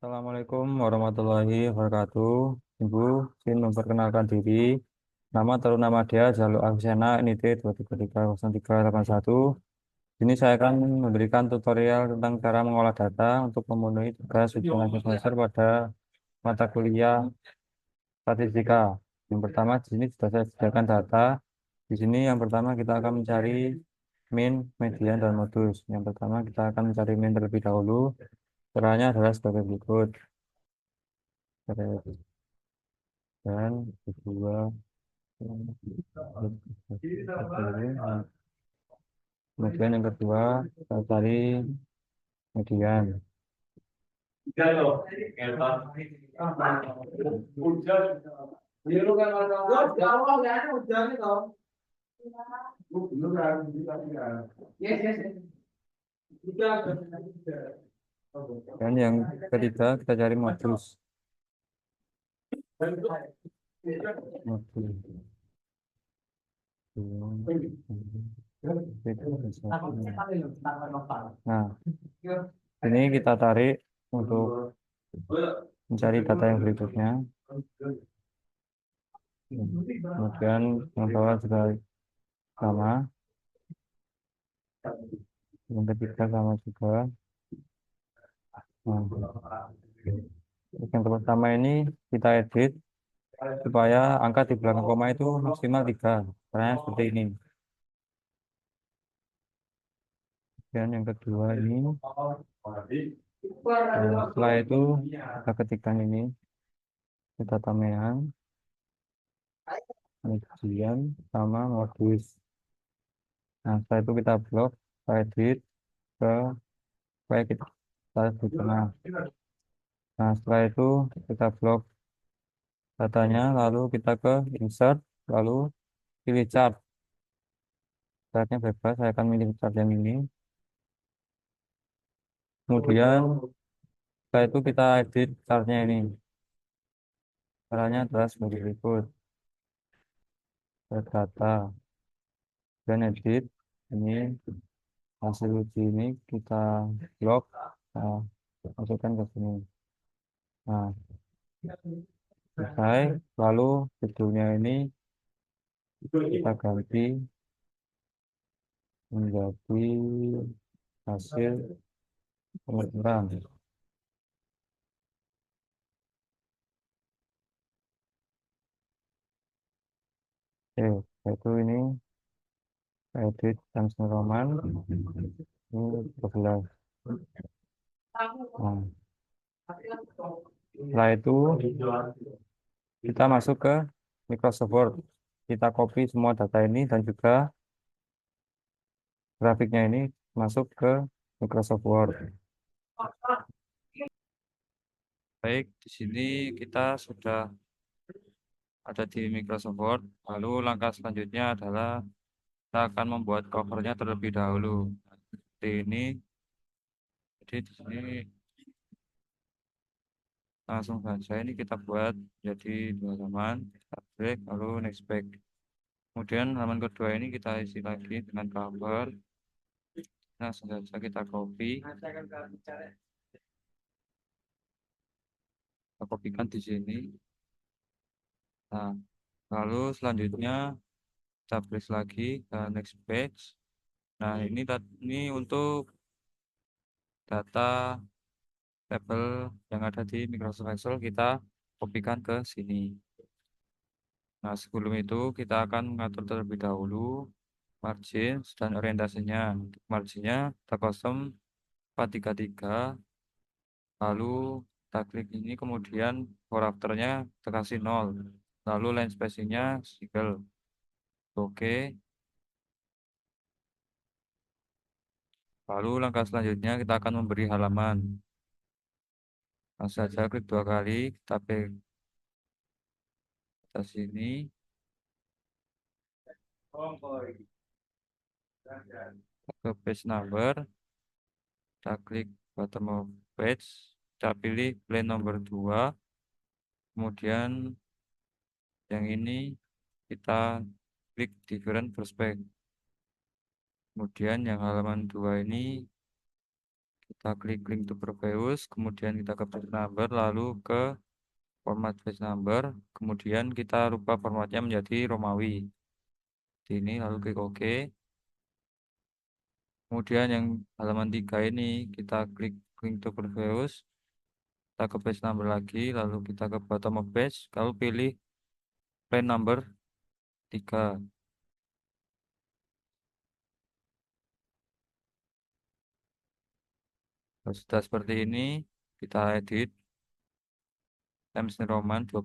Assalamualaikum warahmatullahi wabarakatuh. Ibu, izin memperkenalkan diri. Nama Taruna Madya Jalur Avicenna NIT 2330381. Ini saya akan memberikan tutorial tentang cara mengolah data untuk memenuhi tugas ujian akhir semester pada mata kuliah statistika. Yang pertama, di sini sudah saya sediakan data. Di sini yang pertama kita akan mencari min, median, dan modus. Yang pertama kita akan mencari min terlebih dahulu. Caranya adalah sebagai berikut. Dan kedua, kemudian yang kedua kita cari median. Dan yang ketiga kita cari modus. Modus. Nah, ini kita tarik untuk mencari data yang berikutnya. Kemudian yang bawah juga sama, yang ketiga sama juga. Nah, yang pertama ini kita edit supaya angka di belakang koma itu maksimal 3. Caranya seperti ini. Dan yang kedua ini, setelah itu kita ketikkan ini kita tambahan median sama modus. Nah, setelah itu kita blok, kita edit ke supaya kita di tengah. Nah, setelah itu kita blok datanya, lalu kita ke insert, lalu pilih chart. Chartnya bebas, saya akan milih chart yang ini. Kemudian setelah itu kita edit chartnya ini. Caranya adalah sebagai berikut. Ke data dan edit. Ini hasil uji ini kita blok, nah, masukkan ke sini. Nah, selesai. Lalu judulnya ini kita ganti menjadi hasil pengukuran. Yaitu ini edit dan Roman ini 12. Nah, setelah itu kita masuk ke Microsoft Word. Kita copy semua data ini dan juga grafiknya ini masuk ke Microsoft Word. Baik, di sini kita sudah ada di Microsoft Word. Lalu langkah selanjutnya adalah kita akan membuat covernya terlebih dahulu. Seperti ini. Jadi di sini langsung saja ini kita buat jadi 2 halaman. Kita break, lalu next back. Kemudian halaman kedua ini kita isi lagi dengan cover. Langsung saja kita copy. Kita kopikan di sini. Nah, lalu selanjutnya kita press lagi ke next page. Nah, ini untuk data tabel yang ada di Microsoft Excel kita kopikan ke sini. Nah, sebelum itu kita akan mengatur terlebih dahulu margin dan orientasinya. Untuk marginnya kita custom 433, lalu kita klik ini, kemudian for after-nya kita kasih 0, lalu line spacing-nya single. Oke. Lalu langkah selanjutnya kita akan memberi halaman. Langsung saja klik 2 kali, kita back ke sini, ke page number, kita klik bottom of page, kita pilih plain nomor 2, kemudian yang ini kita klik different prospect. Kemudian yang halaman 2 ini Kita klik link to Prometheus, kemudian kita ke page number, lalu ke format page number, kemudian kita rubah formatnya menjadi Romawi. Di ini lalu klik OK. Kemudian yang halaman 3 ini kita klik link to Prometheus, kita ke page number lagi, lalu kita ke bottom of page, lalu pilih line number 3. Kalau sudah seperti ini, kita edit Times New Roman 12.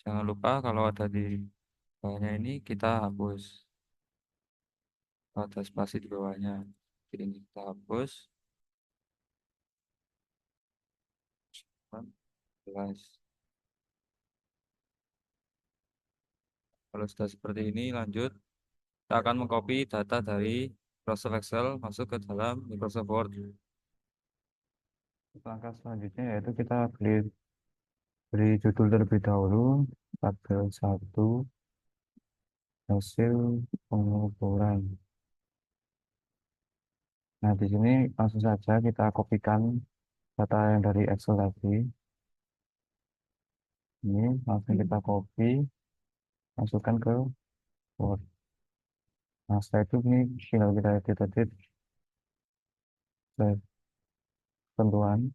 Jangan lupa kalau ada di bawahnya ini kita hapus. Kalau ada spasi di bawahnya. Jadi ini kita hapus. 12. Kalau sudah seperti ini, lanjut. Kita akan mengcopy data dari Microsoft Excel masuk ke dalam Microsoft Word. Langkah selanjutnya yaitu kita beri judul terlebih dahulu, tabel 1, hasil pengukuran. Nah, di sini langsung saja kita kopikan data yang dari Excel tadi. Ini langsung kita copy, masukkan ke Word. Nah, setelah itu ini tinggal kita edit-edit ketentuan.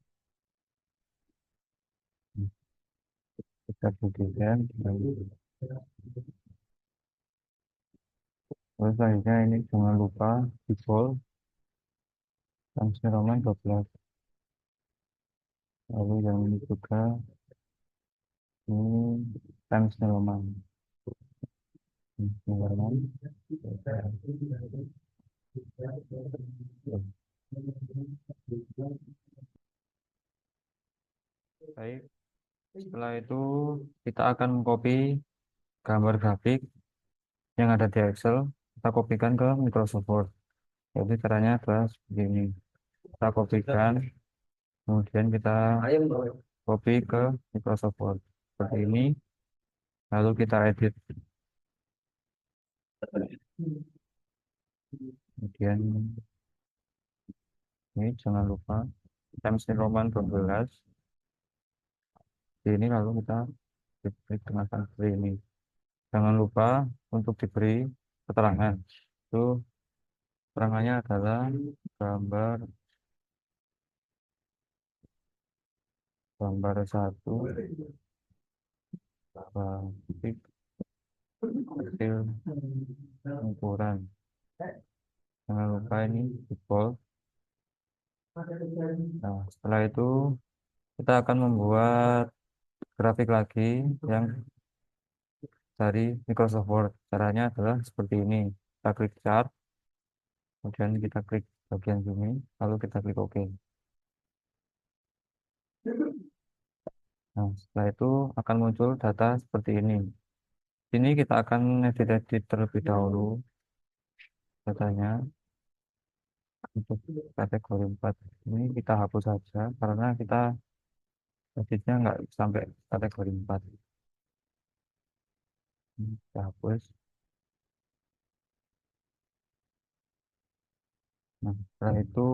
Kita budikan. Terus selanjutnya ini jangan lupa di bold Times New Roman 12. Lalu yang ini juga ini Times New Roman. Times New Roman. Baik, setelah itu kita akan copy gambar grafik yang ada di Excel, kita kopikan ke Microsoft Word. Jadi caranya adalah seperti ini. Kita kopikan, kemudian kita copy ke Microsoft Word. Seperti ini, lalu kita edit. Kemudian ini jangan lupa Times New Roman 12. Di ini lalu kita kenakan seperti ini. Jangan lupa untuk diberi keterangan. Itu keterangannya adalah gambar gambar 1, grafik hasil ukuran. Jangan lupa ini default. Nah, setelah itu kita akan membuat grafik lagi yang dari Microsoft Word. Caranya adalah seperti ini. Kita klik chart, kemudian kita klik bagian sini, lalu kita klik OK. Nah, setelah itu akan muncul data seperti ini. Sini kita akan edit-edit terlebih dahulu datanya. Untuk kategori 4 ini kita hapus saja karena kita editnya nggak sampai kategori 4. Ini kita hapus. Nah, setelah itu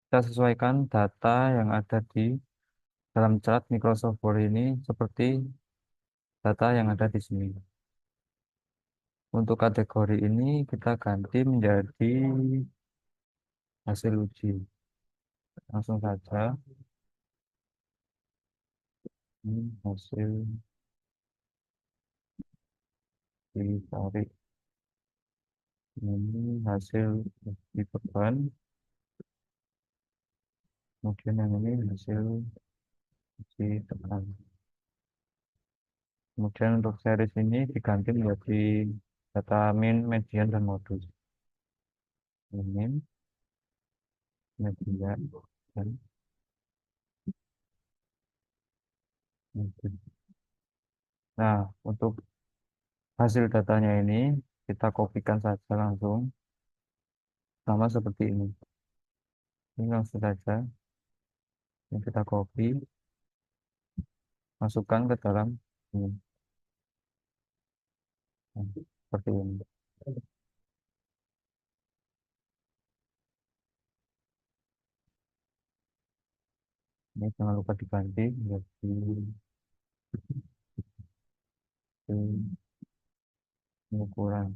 kita sesuaikan data yang ada di dalam chart Microsoft Word ini seperti data yang ada di sini. Untuk kategori ini kita ganti menjadi hasil uji. Langsung saja ini hasil ditarik. Ini hasil uji beban. Kemudian yang ini hasil uji tekan. Kemudian untuk series ini diganti menjadi data min, median, dan modus. Min, median, dan modus. Nah, untuk hasil datanya ini kita kopikan saja langsung sama seperti ini. Ini langsung saja yang kita copy, masukkan ke dalam ini. Nah, seperti ini. Ini jangan lupa diganti menjadi pengukuran.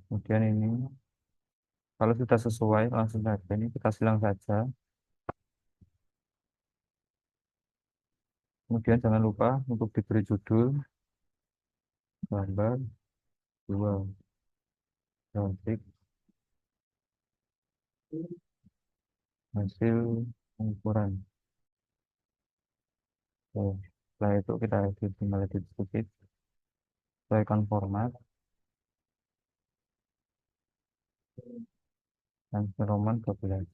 Kemudian ini kalau sudah sesuai langsung saja ini kita silang saja. Kemudian jangan lupa untuk diberi judul gambar dua grafik hasil pengukuran. Oke. Setelah itu kita tinggal edit sedikit, sesuaikan format dan Roman 12.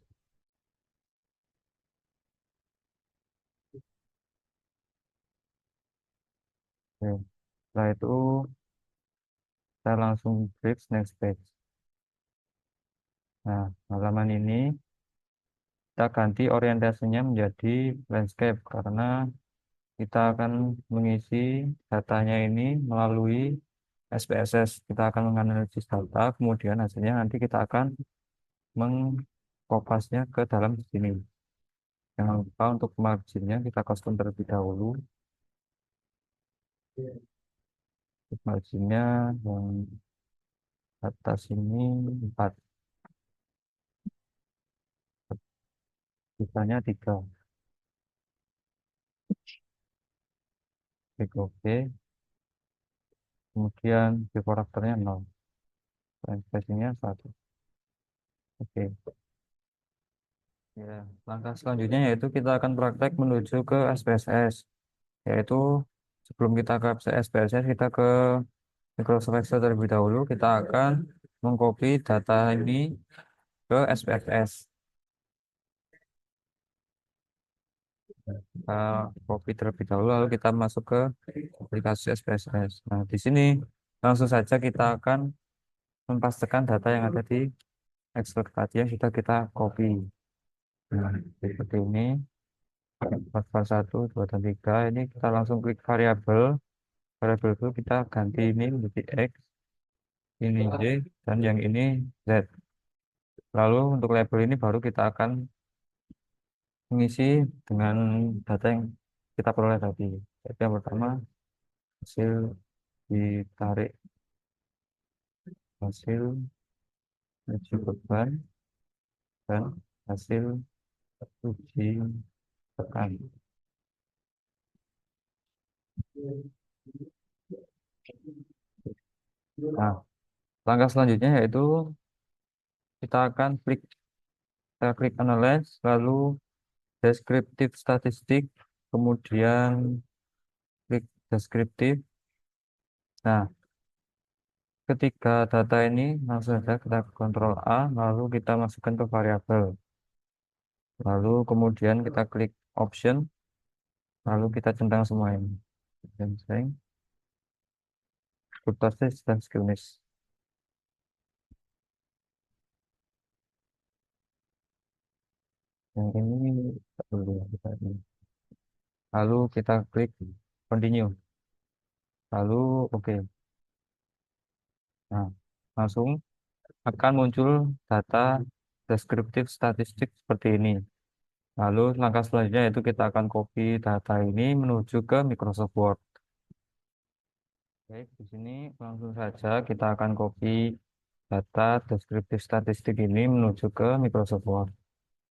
Oke. Setelah itu kita langsung klik next page. Nah, halaman ini kita ganti orientasinya menjadi landscape karena kita akan mengisi datanya ini melalui SPSS. Kita akan menganalisis data, kemudian hasilnya nanti kita akan mengkopasnya ke dalam sini. Jangan lupa untuk marginnya kita custom terlebih dahulu. Untuk marginnya yang atas ini 4, sisanya 3. Klik OK, kemudian before afternya 0, dan spacingnya 1. Oke. Ya, langkah selanjutnya yaitu kita akan praktek menuju ke SPSS, yaitu sebelum kita ke SPSS kita ke Microsoft Excel terlebih dahulu. Kita akan mengcopy data ini ke SPSS. Kita copy terlebih dahulu lalu kita masuk ke aplikasi SPSS. Nah, di sini langsung saja kita akan mempastekan data yang ada di Excel tadi yang sudah kita copy. Nah, seperti ini. Faktor 1, 2, dan 3 ini kita langsung klik variabel. Variabel itu kita ganti ini menjadi X, ini Y, dan yang ini Z. Lalu untuk label ini baru kita akan mengisi dengan data yang kita peroleh tadi. Jadi yang pertama hasil ditarik, hasil uji beban, dan hasil uji tekan. Nah, langkah selanjutnya yaitu kita akan klik analyze, lalu deskriptif statistik, kemudian klik deskriptif. Nah, ketika data ini langsung saja kita kontrol A, lalu kita masukkan ke variabel. Lalu kemudian kita klik option, lalu kita centang semua ini. Dan kurtosis dan skillness. Yang ini tak perlu ya, kita ini. Lalu kita klik continue. Lalu oke. Nah, langsung akan muncul data deskriptif statistik seperti ini. Lalu langkah selanjutnya itu kita akan copy data ini menuju ke Microsoft Word. Baik, di sini langsung saja kita akan copy data deskriptif statistik ini menuju ke Microsoft Word.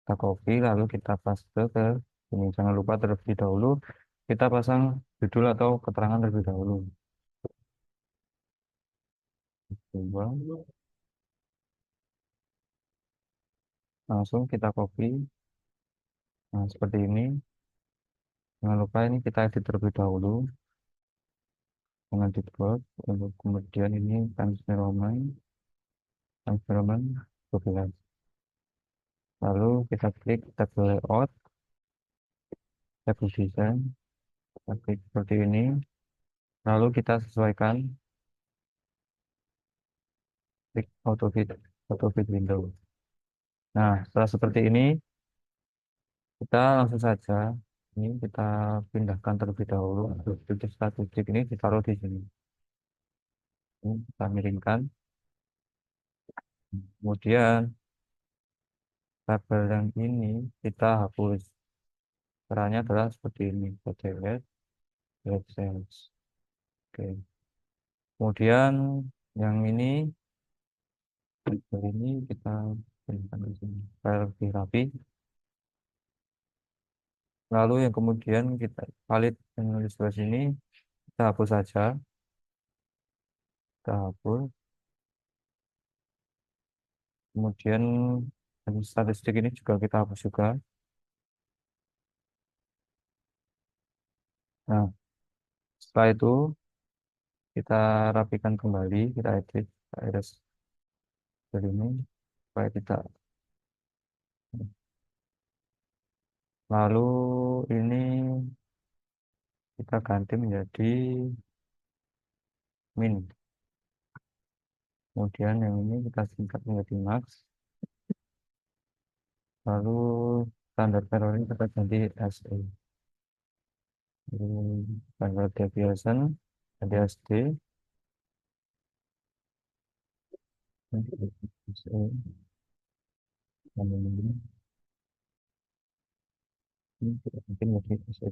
Kita copy lalu kita paste ke sini. Jangan lupa terlebih dahulu kita pasang judul atau keterangan terlebih dahulu. Coba. Langsung kita copy. Nah, seperti ini. Jangan lupa ini kita edit terlebih dahulu dengan default. Kemudian ini Times New Roman 12. Lalu kita klik table layout, table design, kita klik seperti ini. Lalu kita sesuaikan, klik auto fit window. Nah, setelah seperti ini, kita langsung saja ini kita pindahkan terlebih dahulu. Untuk statistik ini ditaruh di sini. Ini kita miringkan. Kemudian tabel yang ini kita hapus. Caranya adalah seperti ini. Kita delete, delete cells. Oke. Kemudian yang ini kita berikan di sini. Supaya lebih rapi. Lalu yang kemudian kita valid yang di sebelah sini, kita hapus saja. Kita hapus. Kemudian yang statistik ini juga kita hapus juga. Nah, setelah itu kita rapikan kembali, kita edit, kita iris dari ini supaya tidak. Lalu ini kita ganti menjadi min. Kemudian yang ini kita singkat menjadi max. Lalu standar error ini kita ganti SE. Standard deviation jadi SD. SE. Dan ini kita ganti menjadi SE.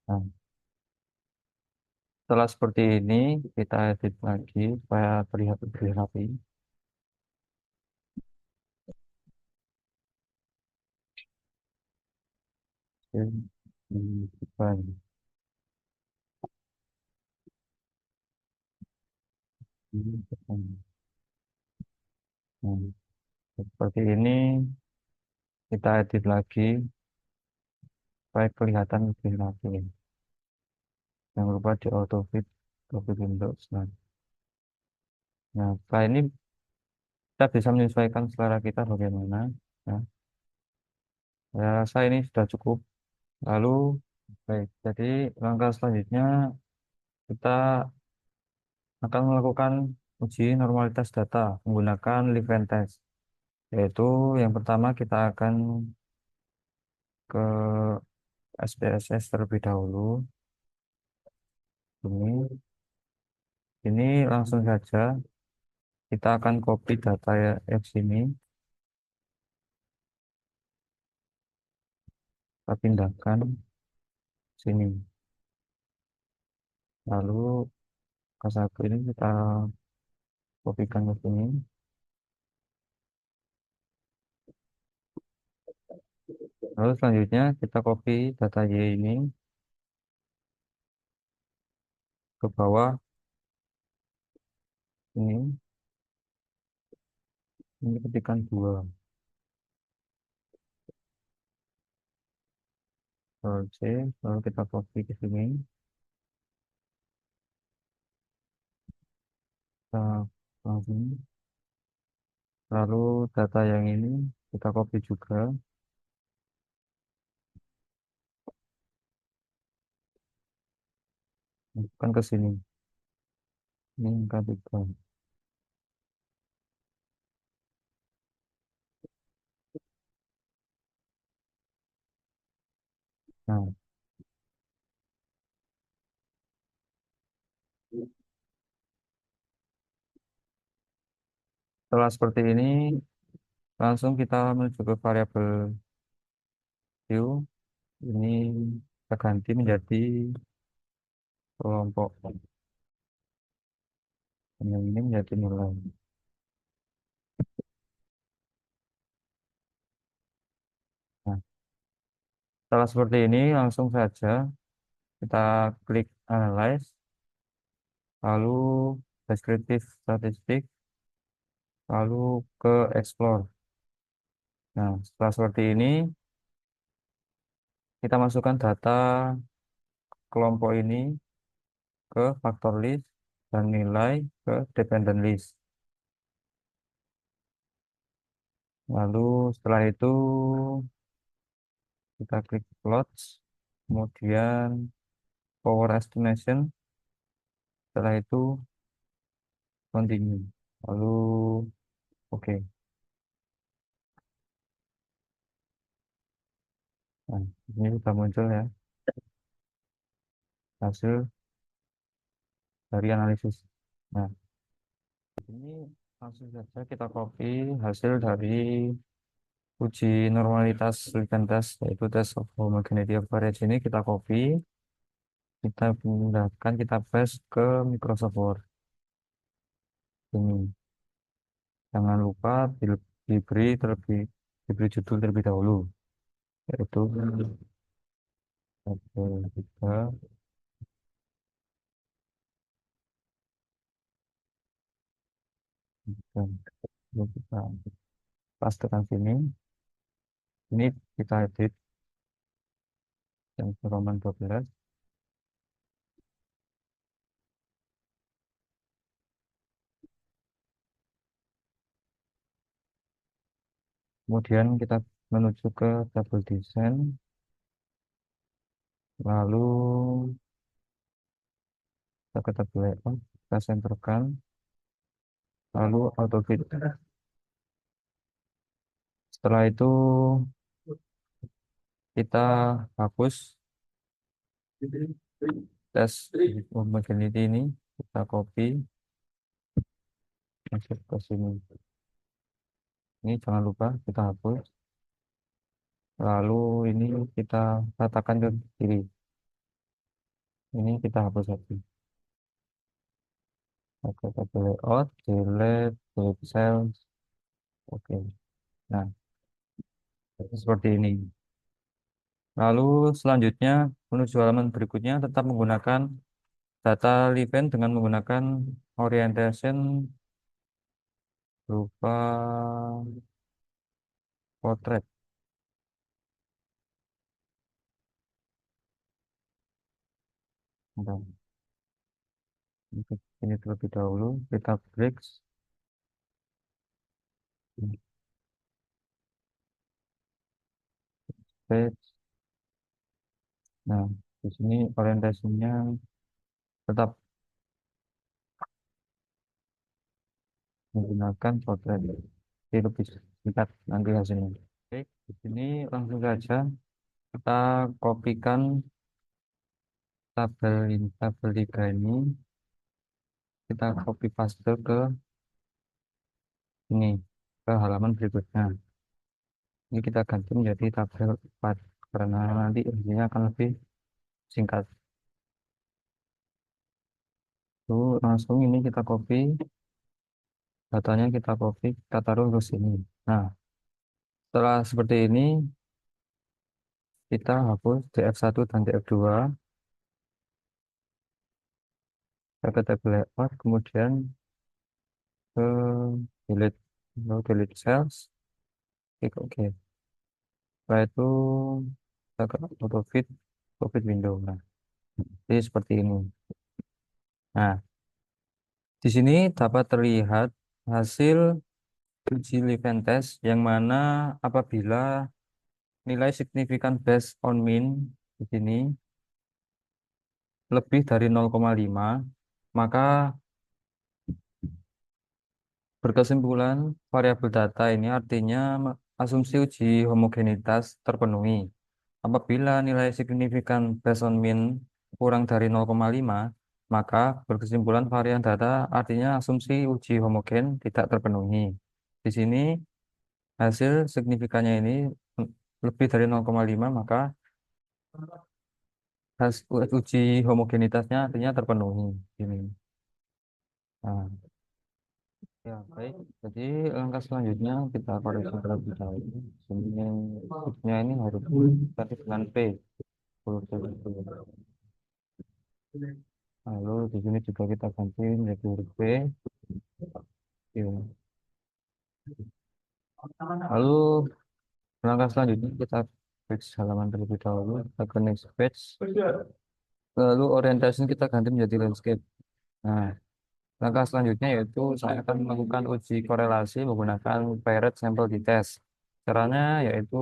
Nah, setelah seperti ini kita edit lagi supaya terlihat lebih rapi. Oke, di depan. Di depan. Nah, seperti ini kita edit lagi supaya kelihatan lebih rapi. Jangan lupa di auto fit Windows. Nah, setelah ini kita bisa menyesuaikan selera kita bagaimana. Nah, saya rasa ini sudah cukup. Lalu, baik, jadi langkah selanjutnya kita akan melakukan uji normalitas data menggunakan live and test. Yaitu yang pertama kita akan ke SPSS terlebih dahulu. Ini langsung saja kita akan copy data yang sini, kita pindahkan sini. Lalu ke ini kita kopikan ke sini. Lalu selanjutnya kita copy data Y ini ke bawah ini ketikkan 2. Lalu C, lalu kita copy ke sini. Kita langsung. Lalu data yang ini kita copy juga. Masukkan ke sini. Ini angka 3. Nah, setelah seperti ini, langsung kita menuju ke variabel view. Ini kita ganti menjadi kelompok. Dan yang ini menjadi nilai. Nah, setelah seperti ini, langsung saja kita klik Analyze, lalu Descriptive Statistik, lalu ke Explore. Nah, setelah seperti ini, kita masukkan data kelompok ini ke factor list dan nilai ke dependent list. Lalu setelah itu kita klik plots, kemudian power estimation, setelah itu continue. Lalu oke. Nah, ini sudah muncul ya hasil dari analisis. Nah, ini langsung saja kita copy hasil dari uji normalitas Liven test, yaitu test of homogeneity of variance ini kita copy, kita pindahkan, kita paste ke Microsoft Word ini. Jangan lupa diberi terlebih diberi judul terlebih dahulu, yaitu tabel 3 dan kita pastekan sini. Ini kita edit yang Roman 12. Kemudian kita menuju ke tabel desain, lalu kita ke tabel layout, kita senterkan, lalu auto fit. Setelah itu kita hapus tes homogeneity ini, kita copy masuk ke sini. Ini jangan lupa kita hapus. Lalu ini kita ratakan ke kiri. Ini kita hapus lagi. Oke, tabel layout, delete cells. Oke. Nah, seperti ini. Lalu selanjutnya menuju halaman berikutnya tetap menggunakan data event dengan menggunakan orientation berupa portrait. Bentar, ini terlebih dahulu kita breaks. Page. Nah, di sini orientasinya tetap menggunakan portrait. Jadi lebih singkat nanti hasilnya. Oke, di sini langsung saja kita kopikan tabel 3 ini, kita copy paste ke ini, ke halaman berikutnya. Ini kita ganti menjadi tabel 4 karena nanti hasilnya akan lebih singkat. Lalu langsung ini kita copy, datanya kita copy, kita taruh ke sini. Nah, setelah seperti ini, kita hapus DF1 dan DF2, ke tabel layout, kemudian ke delete, lalu delete cells, klik OK. Setelah itu kita ke auto fit window. Nah, jadi seperti ini. Nah, di sini dapat terlihat hasil uji Levent test yang mana apabila nilai signifikan based on mean di sini lebih dari 0,5, maka berkesimpulan variabel data ini artinya asumsi uji homogenitas terpenuhi. Apabila nilai signifikan based on mean kurang dari 0,5, maka berkesimpulan varian data artinya asumsi uji homogen tidak terpenuhi. Di sini hasil signifikannya ini lebih dari 0,5, maka uji homogenitasnya artinya terpenuhi. Ini. Nah, ya baik. Jadi langkah selanjutnya kita koreksi terlebih dahulu. Ini ini harus ganti dengan P. Lalu di sini juga kita ganti menjadi huruf P. Ya. Lalu langkah selanjutnya kita page halaman terlebih dahulu, kita ke next page. Lalu orientasi kita ganti menjadi landscape. Nah, langkah selanjutnya yaitu saya akan melakukan uji korelasi menggunakan paired sample di test. Caranya yaitu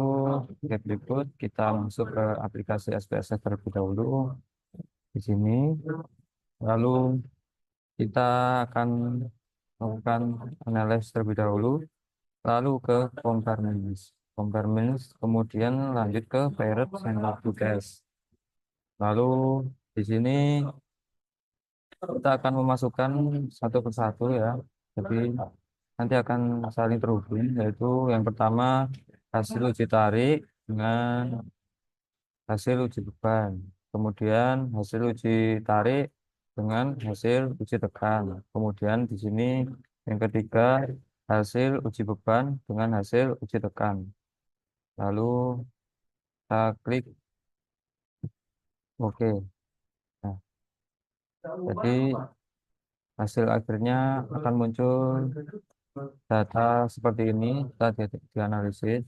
kayak berikut, kita masuk ke aplikasi SPSS terlebih dahulu di sini. Lalu kita akan melakukan analysis terlebih dahulu, lalu ke compare means, kemudian lanjut ke paired sample to test. Lalu di sini kita akan memasukkan satu persatu ya. Jadi nanti akan saling terhubung, yaitu yang pertama hasil uji tarik dengan hasil uji beban. Kemudian hasil uji tarik dengan hasil uji tekan. Kemudian di sini yang ketiga hasil uji beban dengan hasil uji tekan. Lalu kita klik OK. Nah, jadi hasil akhirnya akan muncul data seperti ini. Kita dianalisis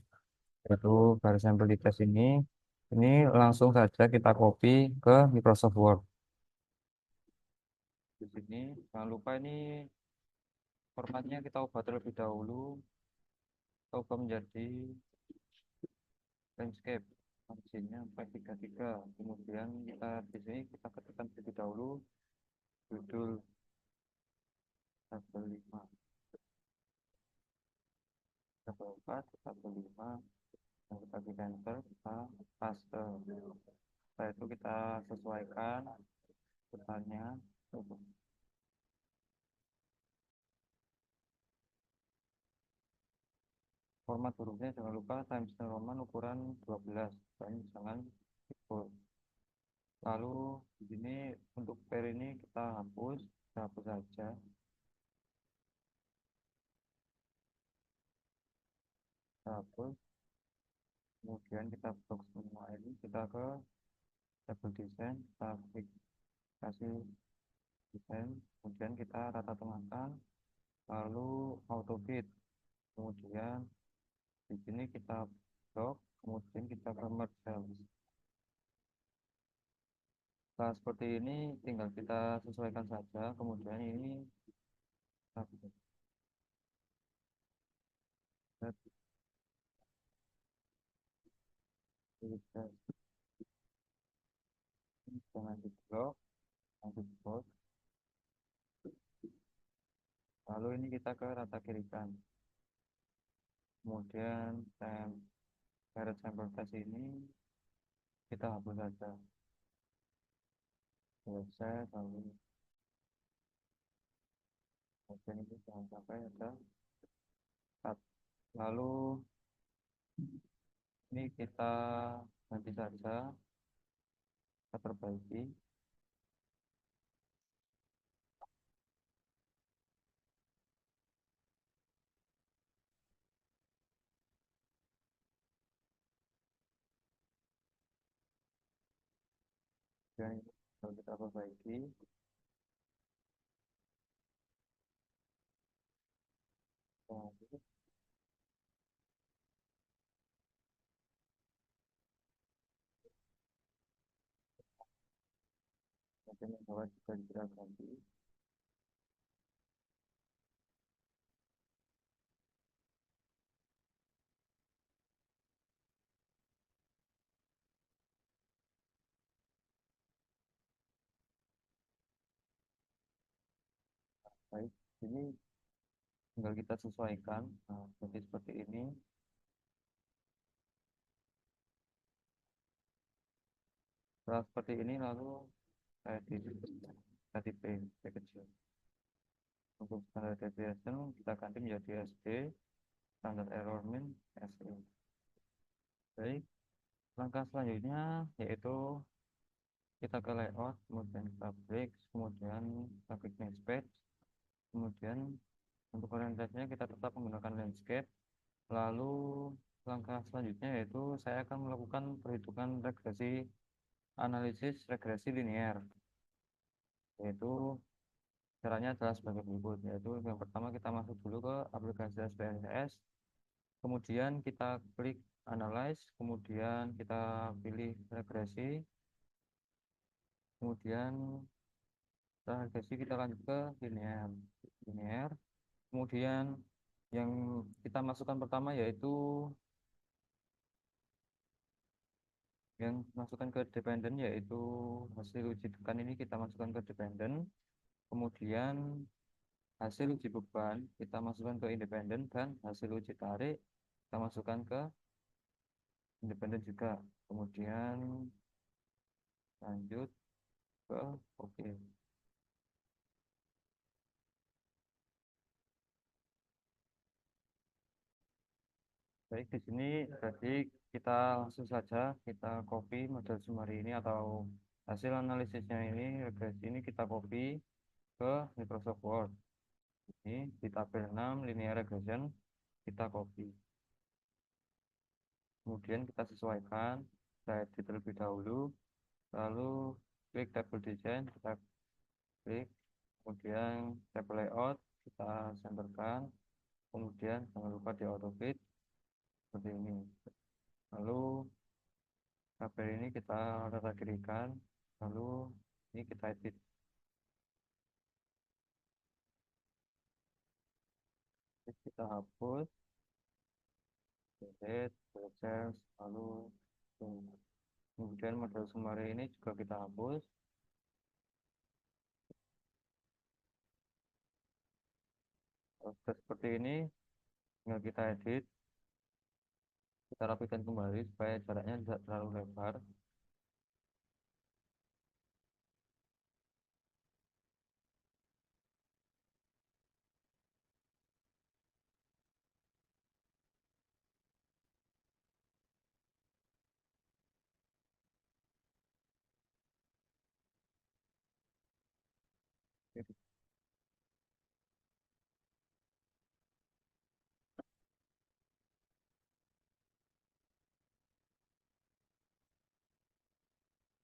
yaitu garis sampel di tes ini. Ini langsung saja kita copy ke Microsoft Word. Di sini jangan lupa ini formatnya kita ubah terlebih dahulu. Kita ubah menjadi landscape. Marginnya 433. Kemudian kita di sini kita ketikkan terlebih dahulu judul tabel 5, tabel 4, tabel 5. Nah, kita klik enter, kita paste. Setelah itu kita sesuaikan depannya. Format hurufnya jangan lupa Times New Roman ukuran 12 dan jangan bold. Lalu di sini untuk pair ini kita hapus saja. Kita hapus. Kemudian kita blok semua ini, kita ke table design, kita klik kasih desain, kemudian kita rata tengahkan, lalu auto fit. Kemudian di sini kita blok, kemudian kita ke merge cells. Nah, seperti ini tinggal kita sesuaikan saja. Kemudian ini kita jangan di blok, lanjut blok. Lalu ini kita ke rata kirikan. Kemudian garis sampel tes ini kita hapus saja. Selesai. Kemudian ini jangan sampai ada cut. Lalu ini kita ganti saja, kita perbaiki. Dan ini kalau kita perbaiki, nah, mungkin yang bawah juga kita ganti. Baik, ini tinggal kita sesuaikan. Nah, jadi seperti ini. Setelah seperti ini lalu saya di kecil. Untuk standar deviation kita ganti menjadi SD, standar error min SE. Baik, langkah selanjutnya yaitu kita ke layout, kemudian kita break, kemudian kita klik next page, kemudian untuk orientasinya kita tetap menggunakan landscape. Lalu langkah selanjutnya yaitu saya akan melakukan perhitungan analisis regresi linear, yaitu caranya adalah sebagai berikut, yaitu yang pertama kita masuk dulu ke aplikasi SPSS, kemudian kita klik analyze, kemudian kita pilih regresi, kemudian setelah regresi kita lanjut ke linear. Kemudian yang kita masukkan pertama yaitu yang masukkan ke dependent, yaitu hasil uji tekan ini kita masukkan ke dependent. Kemudian hasil uji beban kita masukkan ke independen, dan hasil uji tarik kita masukkan ke independen juga. Kemudian lanjut ke OK. Baik, di sini berarti kita langsung saja kita copy model summary ini atau hasil analisisnya ini, regresi ini kita copy ke Microsoft Word. Ini di tabel 6 linear regression kita copy. Kemudian kita sesuaikan, kita edit terlebih dahulu, lalu klik table design, kita klik, kemudian table layout, kita centerkan, kemudian jangan lupa di auto fit seperti ini. Lalu tabel ini kita rata kirikan, lalu ini kita edit. Kita hapus, delete, proses, lalu kemudian model summary ini juga kita hapus. Terus seperti ini, tinggal kita edit, kita rapikan kembali supaya jaraknya tidak terlalu lebar.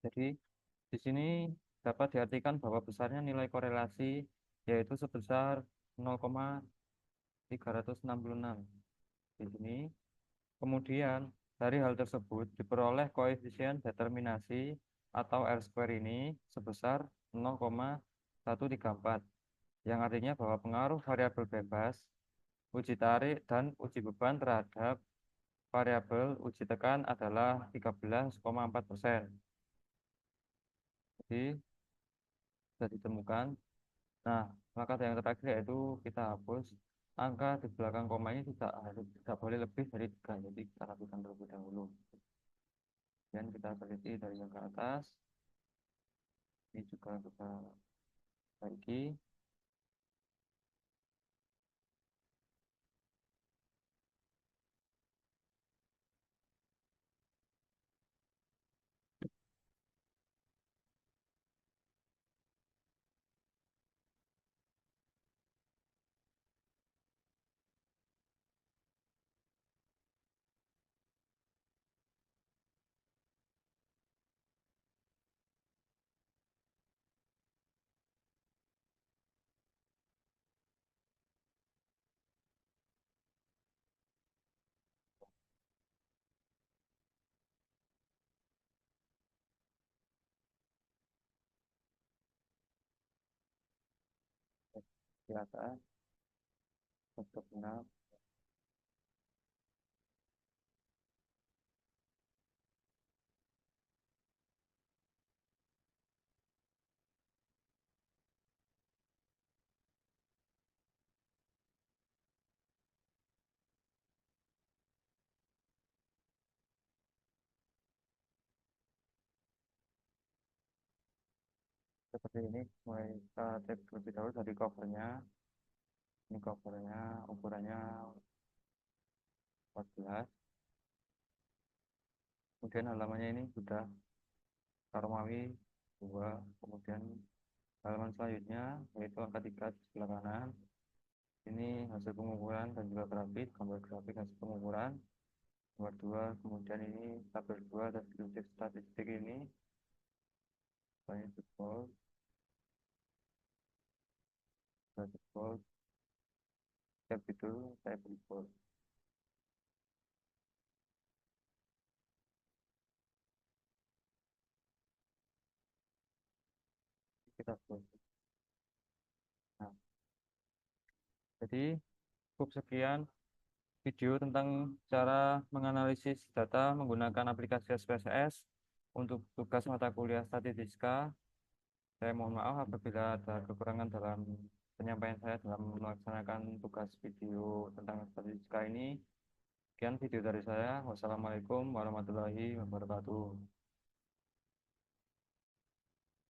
Jadi di sini dapat diartikan bahwa besarnya nilai korelasi yaitu sebesar 0,366 di sini. Kemudian dari hal tersebut diperoleh koefisien determinasi atau R square ini sebesar 0,134 yang artinya bahwa pengaruh variabel bebas, uji tarik dan uji beban terhadap variabel uji tekan adalah 13,4%. Jadi sudah ditemukan. Nah, maka yang terakhir yaitu kita hapus angka di belakang koma ini tidak boleh lebih dari 3, jadi kita lakukan terlebih dahulu. Dan kita teliti dari yang ke atas, ini juga kita perbaiki. Di atas, untuk benar, seperti ini. Mulai kita cek terlebih dahulu dari covernya. Ini covernya, ukurannya 14. Kemudian halamannya ini sudah Romawi 2. Kemudian halaman selanjutnya yaitu angka 3 di sebelah kanan. Ini hasil pengukuran dan juga grafik, gambar grafik hasil pengukuran. Nomor 2, kemudian ini tabel 2 dan grafik statistik ini. Banyak jebol, jebol, setiap itu saya jebol. Kita jebol. Nah, jadi cukup sekian video tentang cara menganalisis data menggunakan aplikasi SPSS untuk tugas mata kuliah statistika. Saya mohon maaf apabila ada kekurangan dalam penyampaian saya dalam melaksanakan tugas video tentang statistika ini. Sekian video dari saya. Wassalamualaikum warahmatullahi wabarakatuh.